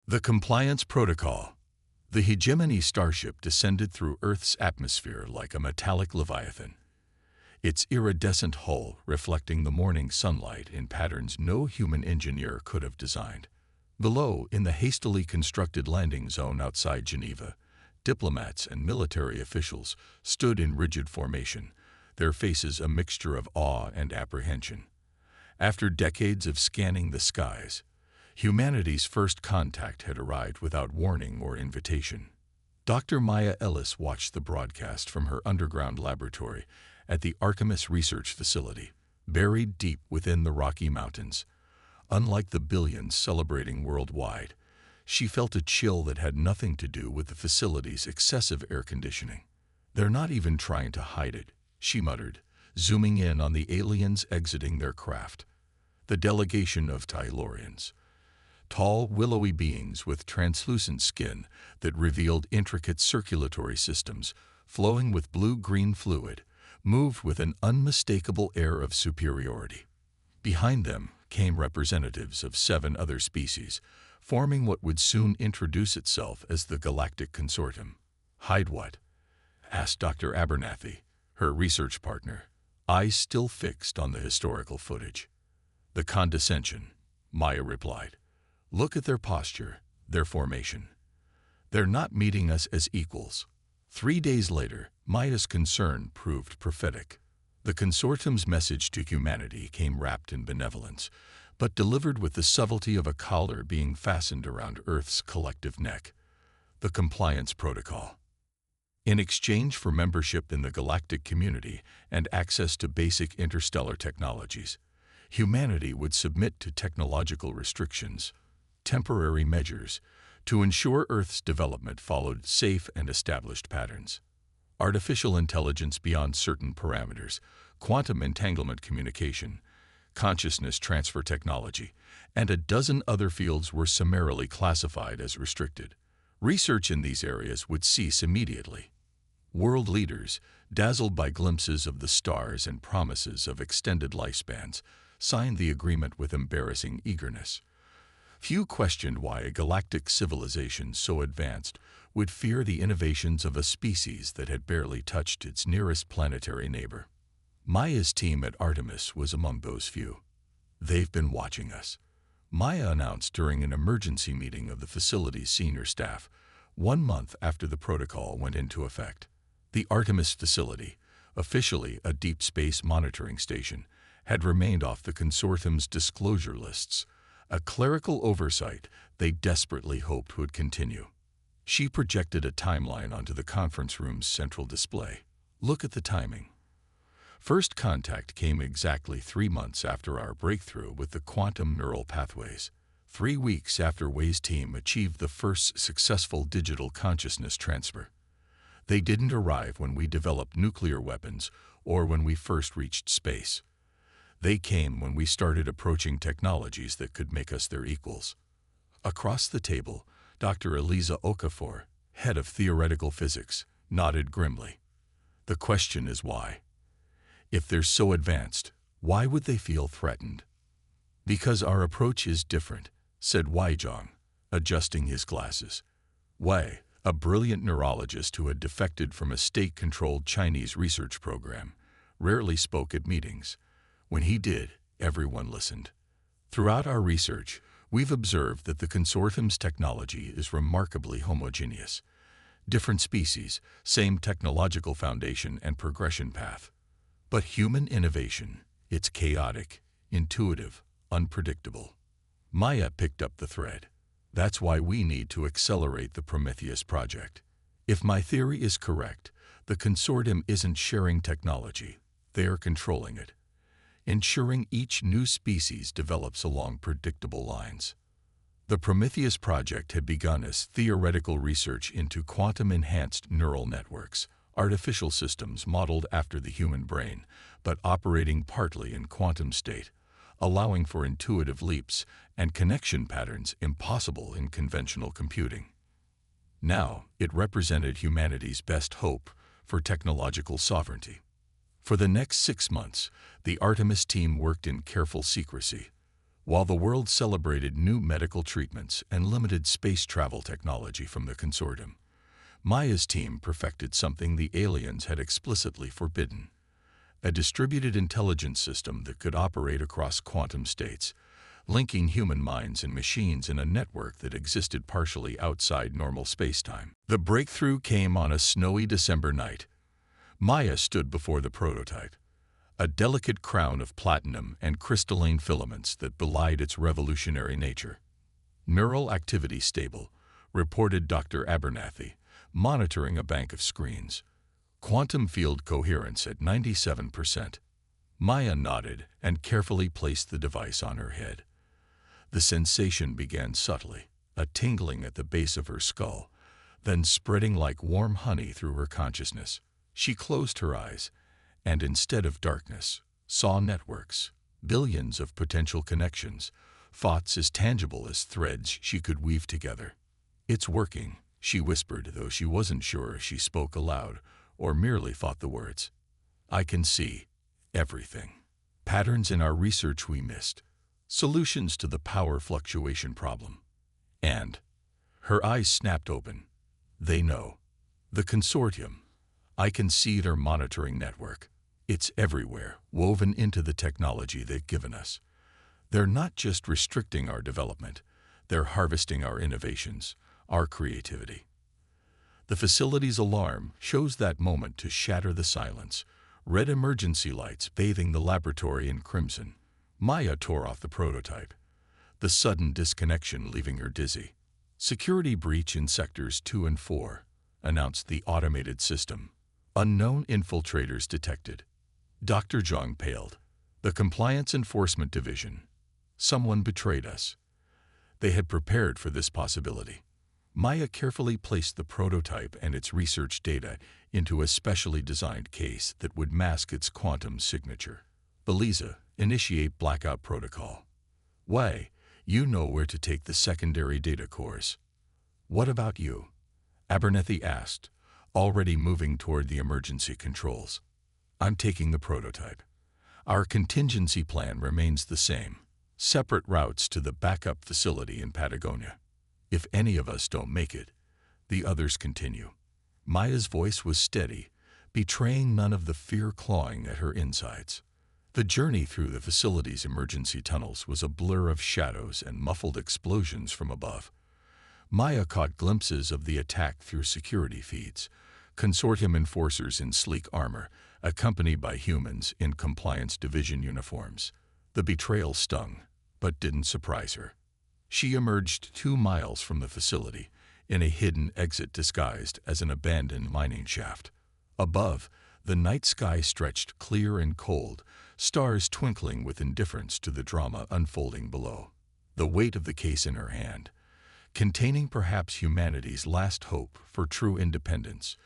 The Compliance Protocol. The hegemony starship descended through Earth's atmosphere like a metallic leviathan, its iridescent hull reflecting the morning sunlight in patterns no human engineer could have designed. Below, in the hastily constructed landing zone outside Geneva, diplomats and military officials stood in rigid formation, their faces a mixture of awe and apprehension. After decades of scanning the skies, humanity's first contact had arrived without warning or invitation. Dr. Maya Ellis watched the broadcast from her underground laboratory at the Artemis Research Facility, buried deep within the Rocky Mountains. Unlike the billions celebrating worldwide, she felt a chill that had nothing to do with the facility's excessive air conditioning. "They're not even trying to hide it," she muttered, zooming in on the aliens exiting their craft. The delegation of Tylorians, tall, willowy beings with translucent skin that revealed intricate circulatory systems flowing with blue-green fluid, moved with an unmistakable air of superiority. Behind them came representatives of 7 other species, forming what would soon introduce itself as the Galactic Consortium. "Hide what?" asked Dr. Abernathy, her research partner, eyes still fixed on the historical footage. "The condescension," Maya replied. "Look at their posture, their formation. They're not meeting us as equals." 3 days later, Maya's concern proved prophetic. The consortium's message to humanity came wrapped in benevolence, but delivered with the subtlety of a collar being fastened around Earth's collective neck. The Compliance Protocol. In exchange for membership in the galactic community and access to basic interstellar technologies, humanity would submit to technological restrictions, temporary measures, to ensure Earth's development followed safe and established patterns. Artificial intelligence beyond certain parameters, quantum entanglement communication, consciousness transfer technology, and a dozen other fields were summarily classified as restricted. Research in these areas would cease immediately. World leaders, dazzled by glimpses of the stars and promises of extended lifespans, signed the agreement with embarrassing eagerness. Few questioned why a galactic civilization so advanced would fear the innovations of a species that had barely touched its nearest planetary neighbor. Maya's team at Artemis was among those few. "They've been watching us," Maya announced during an emergency meeting of the facility's senior staff, 1 month after the protocol went into effect. The Artemis facility, officially a deep space monitoring station, had remained off the consortium's disclosure lists, a clerical oversight they desperately hoped would continue. She projected a timeline onto the conference room's central display. "Look at the timing. First contact came exactly 3 months after our breakthrough with the quantum neural pathways, 3 weeks after Wei's team achieved the first successful digital consciousness transfer. They didn't arrive when we developed nuclear weapons or when we first reached space. They came when we started approaching technologies that could make us their equals." Across the table, Dr. Eliza Okafor, head of theoretical physics, nodded grimly. "The question is why. If they're so advanced, why would they feel threatened?" "Because our approach is different," said Wei Zhang, adjusting his glasses. Wei, a brilliant neurologist who had defected from a state-controlled Chinese research program, rarely spoke at meetings. When he did, everyone listened. "Throughout our research, we've observed that the consortium's technology is remarkably homogeneous. Different species, same technological foundation and progression path. But human innovation, it's chaotic, intuitive, unpredictable." Maya picked up the thread. "That's why we need to accelerate the Prometheus project. If my theory is correct, the consortium isn't sharing technology, they are controlling it, ensuring each new species develops along predictable lines." The Prometheus project had begun as theoretical research into quantum-enhanced neural networks, artificial systems modeled after the human brain, but operating partly in quantum state, allowing for intuitive leaps and connection patterns impossible in conventional computing. Now, it represented humanity's best hope for technological sovereignty. For the next 6 months, the Artemis team worked in careful secrecy. While the world celebrated new medical treatments and limited space travel technology from the consortium, Maya's team perfected something the aliens had explicitly forbidden: a distributed intelligence system that could operate across quantum states, linking human minds and machines in a network that existed partially outside normal spacetime. The breakthrough came on a snowy December night. Maya stood before the prototype, a delicate crown of platinum and crystalline filaments that belied its revolutionary nature. "Neural activity stable," reported Dr. Abernathy, monitoring a bank of screens. "Quantum field coherence at 97%. Maya nodded and carefully placed the device on her head. The sensation began subtly, a tingling at the base of her skull, then spreading like warm honey through her consciousness. She closed her eyes, and instead of darkness, saw networks, billions of potential connections, thoughts as tangible as threads she could weave together. "It's working," she whispered, though she wasn't sure if she spoke aloud or merely thought the words. "I can see everything. Patterns in our research we missed. Solutions to the power fluctuation problem. And—" her eyes snapped open. "They know. The consortium. I can see their monitoring network. It's everywhere, woven into the technology they've given us. They're not just restricting our development, they're harvesting our innovations, our creativity." The facility's alarm chose that moment to shatter the silence, red emergency lights bathing the laboratory in crimson. Maya tore off the prototype, the sudden disconnection leaving her dizzy. "Security breach in sectors 2 and 4, announced the automated system. "Unknown infiltrators detected." Dr. Zhang paled. "The Compliance Enforcement Division. Someone betrayed us." They had prepared for this possibility. Maya carefully placed the prototype and its research data into a specially designed case that would mask its quantum signature. "Beliza, initiate blackout protocol." "Why, you know where to take the secondary data cores." "What about you?" Abernathy asked, already moving toward the emergency controls. "I'm taking the prototype. Our contingency plan remains the same. Separate routes to the backup facility in Patagonia. If any of us don't make it, the others continue." Maya's voice was steady, betraying none of the fear clawing at her insides. The journey through the facility's emergency tunnels was a blur of shadows and muffled explosions from above. Maya caught glimpses of the attack through security feeds, consortium enforcers in sleek armor, accompanied by humans in compliance division uniforms. The betrayal stung, but didn't surprise her. She emerged 2 miles from the facility, in a hidden exit disguised as an abandoned mining shaft. Above, the night sky stretched clear and cold, stars twinkling with indifference to the drama unfolding below. The weight of the case in her hand, containing perhaps humanity's last hope for true independence,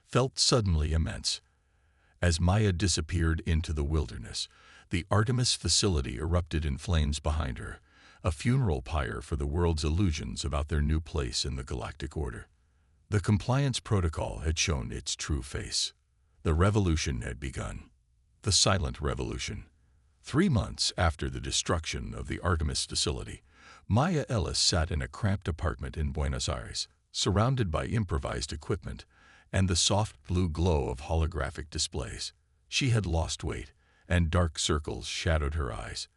felt suddenly immense. As Maya disappeared into the wilderness, the Artemis facility erupted in flames behind her, a funeral pyre for the world's illusions about their new place in the galactic order. The compliance protocol had shown its true face. The revolution had begun. The silent revolution. 3 months after the destruction of the Artemis facility, Maya Ellis sat in a cramped apartment in Buenos Aires, surrounded by improvised equipment and the soft blue glow of holographic displays. She had lost weight, and dark circles shadowed her eyes,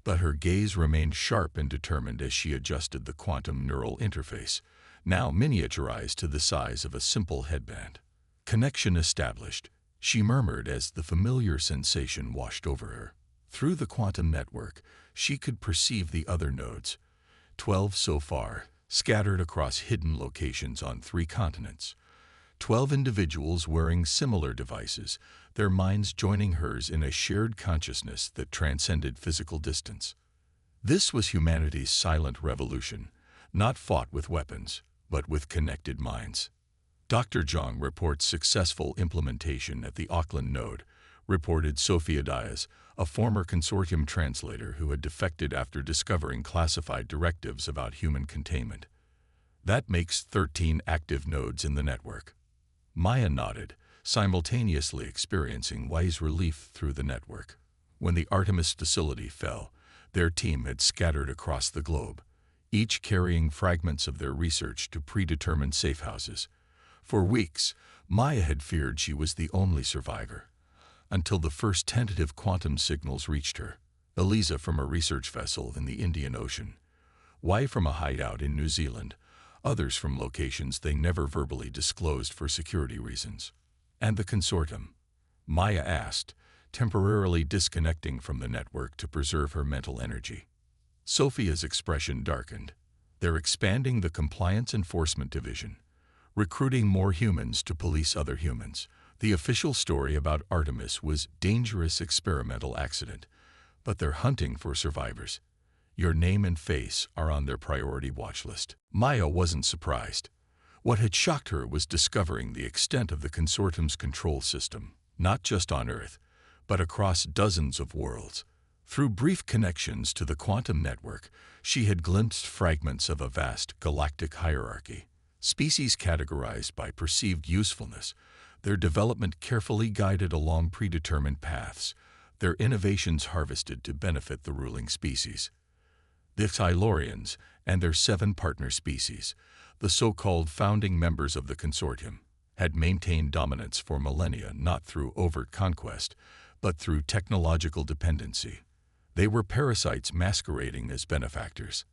but her gaze remained sharp and determined as she adjusted the quantum neural interface, now miniaturized to the size of a simple headband. "Connection established," she murmured as the familiar sensation washed over her. Through the quantum network, she could perceive the other nodes, 12 so far, scattered across hidden locations on 3 continents. 12 individuals wearing similar devices, their minds joining hers in a shared consciousness that transcended physical distance. This was humanity's silent revolution, not fought with weapons, but with connected minds. Dr. Zhang reports successful implementation at the Auckland node, reported Sophia Diaz, a former consortium translator who had defected after discovering classified directives about human containment. That makes 13 active nodes in the network. Maya nodded, simultaneously experiencing wise relief through the network. When the Artemis facility fell, Their team had scattered across the globe, each carrying fragments of their research to predetermined safe houses. For weeks, Maya had feared she was the only survivor, until the first tentative quantum signals reached her. Eliza from a research vessel in the Indian Ocean, Y from a hideout in New Zealand, others from locations they never verbally disclosed for security reasons. And the consortium? Maya asked, temporarily disconnecting from the network to preserve her mental energy. Sophia's expression darkened. They're expanding the Compliance Enforcement Division, recruiting more humans to police other humans. The official story about Artemis was dangerous experimental accident, but they're hunting for survivors. Your name and face are on their priority watch list. Maya wasn't surprised. What had shocked her was discovering the extent of the consortium's control system, not just on Earth, but across dozens of worlds. Through brief connections to the quantum network, she had glimpsed fragments of a vast galactic hierarchy, species categorized by perceived usefulness, their development carefully guided along predetermined paths, their innovations harvested to benefit the ruling species. The Silurians and their 7 partner species, the so-called founding members of the consortium, had maintained dominance for millennia not through overt conquest, but through technological dependency. They were parasites masquerading as benefactors.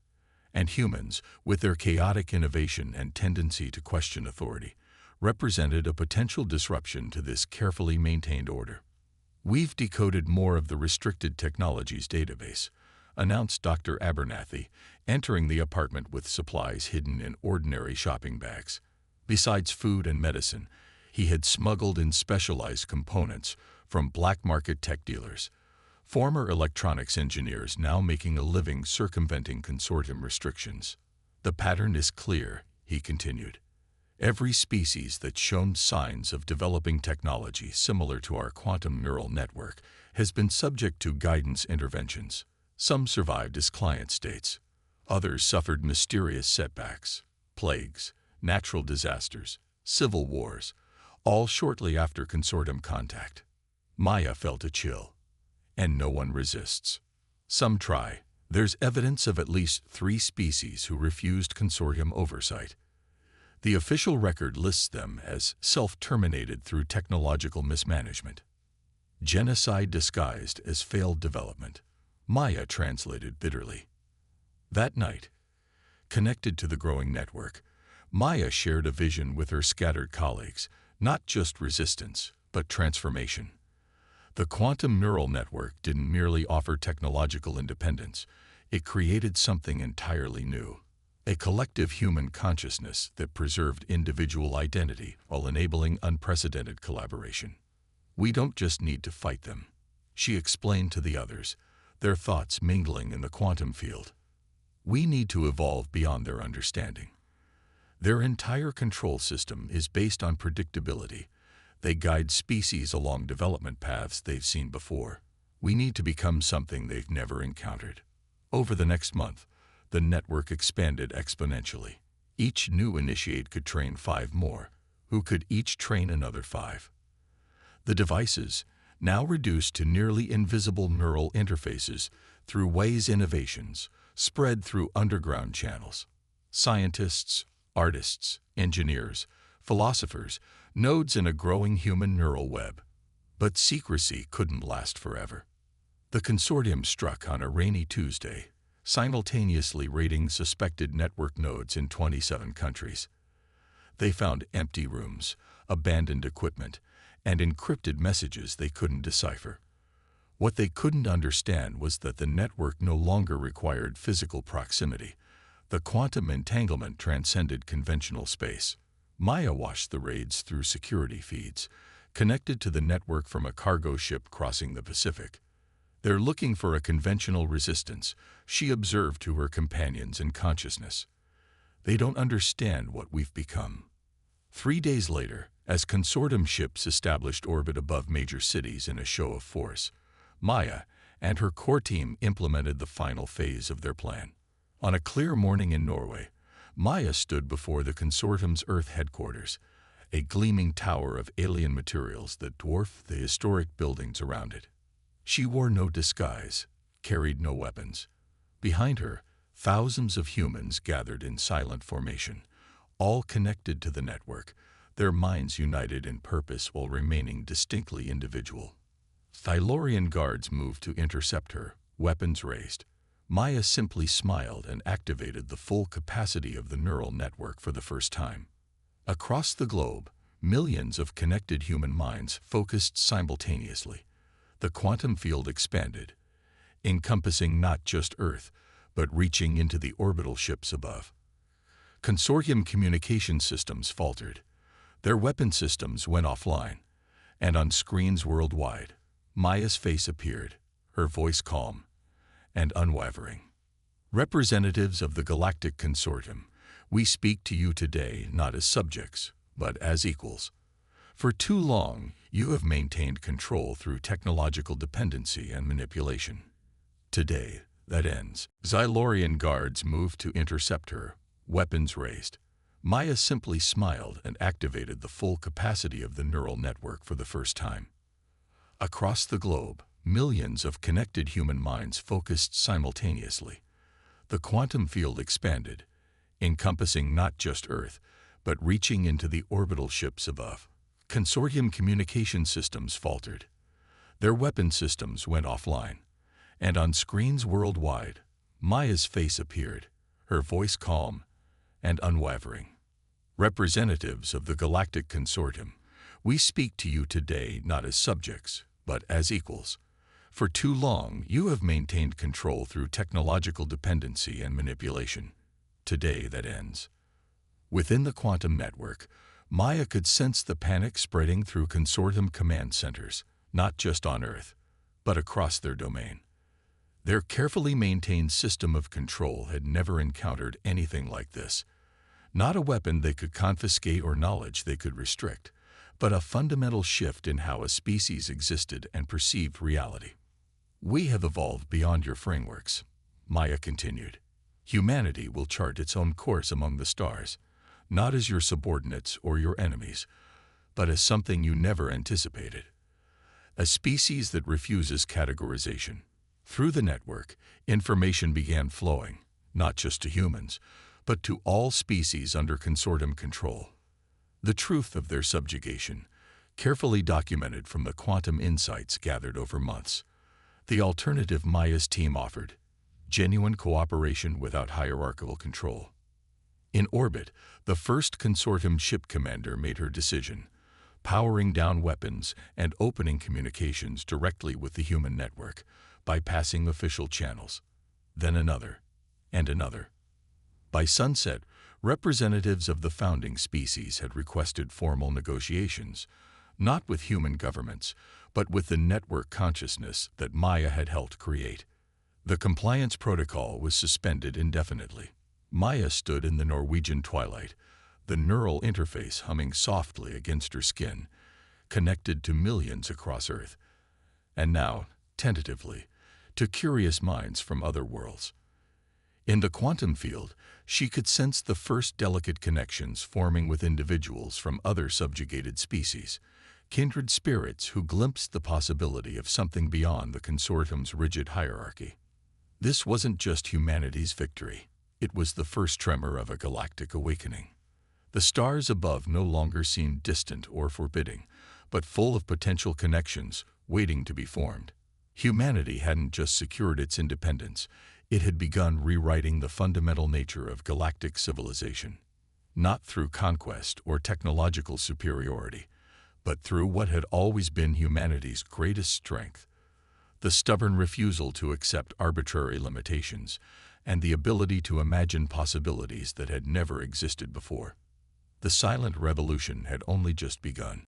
And humans, with their chaotic innovation and tendency to question authority, represented a potential disruption to this carefully maintained order. "We've decoded more of the restricted technologies database," announced Dr. Abernathy, entering the apartment with supplies hidden in ordinary shopping bags. Besides food and medicine, he had smuggled in specialized components from black market tech dealers, former electronics engineers now making a living circumventing consortium restrictions. "The pattern is clear," he continued. "Every species that's shown signs of developing technology similar to our quantum neural network has been subject to guidance interventions. Some survived as client states. Others suffered mysterious setbacks, plagues, natural disasters, civil wars, all shortly after consortium contact." Maya felt a chill. And no one resists. Some try. There's evidence of at least 3 species who refused consortium oversight. The official record lists them as self-terminated through technological mismanagement. Genocide disguised as failed development, Maya translated bitterly. That night, connected to the growing network, Maya shared a vision with her scattered colleagues, not just resistance, but transformation. The quantum neural network didn't merely offer technological independence, it created something entirely new. A collective human consciousness that preserved individual identity while enabling unprecedented collaboration. "We don't just need to fight them," she explained to the others, their thoughts mingling in the quantum field. "We need to evolve beyond their understanding. Their entire control system is based on predictability. They guide species along development paths they've seen before. We need to become something they've never encountered." Over the next month, the network expanded exponentially. Each new initiate could train 5 more, who could each train another 5. The devices, now reduced to nearly invisible neural interfaces through Way's innovations, spread through underground channels. Scientists, artists, engineers, philosophers, nodes in a growing human neural web. But secrecy couldn't last forever. The consortium struck on a rainy Tuesday, simultaneously raiding suspected network nodes in 27 countries. They found empty rooms, abandoned equipment, and encrypted messages they couldn't decipher. What they couldn't understand was that the network no longer required physical proximity. The quantum entanglement transcended conventional space. Maya watched the raids through security feeds, connected to the network from a cargo ship crossing the Pacific. "They're looking for a conventional resistance," she observed to her companions in consciousness. "They don't understand what we've become." 3 days later, as consortium ships established orbit above major cities in a show of force, Maya and her core team implemented the final phase of their plan. On a clear morning in Norway, Maya stood before the consortium's Earth headquarters, a gleaming tower of alien materials that dwarfed the historic buildings around it. She wore no disguise, carried no weapons, Behind her, thousands of humans gathered in silent formation, all connected to the network, their minds united in purpose while remaining distinctly individual. Thylaurian guards moved to intercept her, weapons raised. Maya simply smiled and activated the full capacity of the neural network for the first time. Across the globe, millions of connected human minds focused simultaneously. The quantum field expanded, encompassing not just Earth, but reaching into the orbital ships above. Consortium communication systems faltered. Their weapon systems went offline, and on screens worldwide, Maya's face appeared, her voice calm and unwavering. Representatives of the Galactic Consortium, we speak to you today not as subjects, but as equals. For too long, you have maintained control through technological dependency and manipulation. Today, that ends. Xylorian guards moved to intercept her, weapons raised. Maya simply smiled and activated the full capacity of the neural network for the first time. Across the globe, millions of connected human minds focused simultaneously. The quantum field expanded, encompassing not just Earth, but reaching into the orbital ships above. Consortium communication systems faltered. Their weapon systems went offline, and on screens worldwide, Maya's face appeared, her voice calm and unwavering. Representatives of the Galactic Consortium, we speak to you today not as subjects, but as equals. For too long, you have maintained control through technological dependency and manipulation. Today, that ends. Within the quantum network, Maya could sense the panic spreading through consortium command centers, not just on Earth, but across their domain. Their carefully maintained system of control had never encountered anything like this. Not a weapon they could confiscate or knowledge they could restrict, but a fundamental shift in how a species existed and perceived reality. We have evolved beyond your frameworks, Maya continued. Humanity will chart its own course among the stars, not as your subordinates or your enemies, but as something you never anticipated. A species that refuses categorization. Through the network, information began flowing, not just to humans, but to all species under consortium control. The truth of their subjugation, carefully documented from the quantum insights gathered over months. The alternative Maya's team offered: genuine cooperation without hierarchical control. In orbit, the first consortium ship commander made her decision, powering down weapons and opening communications directly with the human network, bypassing official channels. Then another, and another. By sunset, representatives of the founding species had requested formal negotiations, not with human governments, but with the network consciousness that Maya had helped create. The compliance protocol was suspended indefinitely. Maya stood in the Norwegian twilight, the neural interface humming softly against her skin, connected to millions across Earth, and now, tentatively, to curious minds from other worlds. In the quantum field, she could sense the first delicate connections forming with individuals from other subjugated species, kindred spirits who glimpsed the possibility of something beyond the consortium's rigid hierarchy. This wasn't just humanity's victory. It was the first tremor of a galactic awakening. The stars above no longer seemed distant or forbidding, but full of potential connections waiting to be formed. Humanity hadn't just secured its independence, it had begun rewriting the fundamental nature of galactic civilization. Not through conquest or technological superiority, but through what had always been humanity's greatest strength: the stubborn refusal to accept arbitrary limitations and the ability to imagine possibilities that had never existed before. The silent revolution had only just begun.